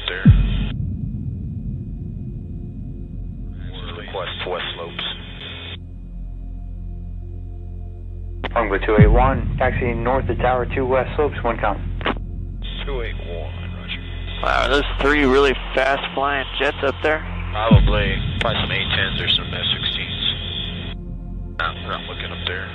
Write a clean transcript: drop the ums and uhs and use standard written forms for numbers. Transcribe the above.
there. Request to west slopes. Runway 281, taxiing north of Tower 2 west slopes, 1 com. 281, roger. Wow, are those 3 really fast flying jets up there? Probably some A-10s or some F-16s. We're not looking up there.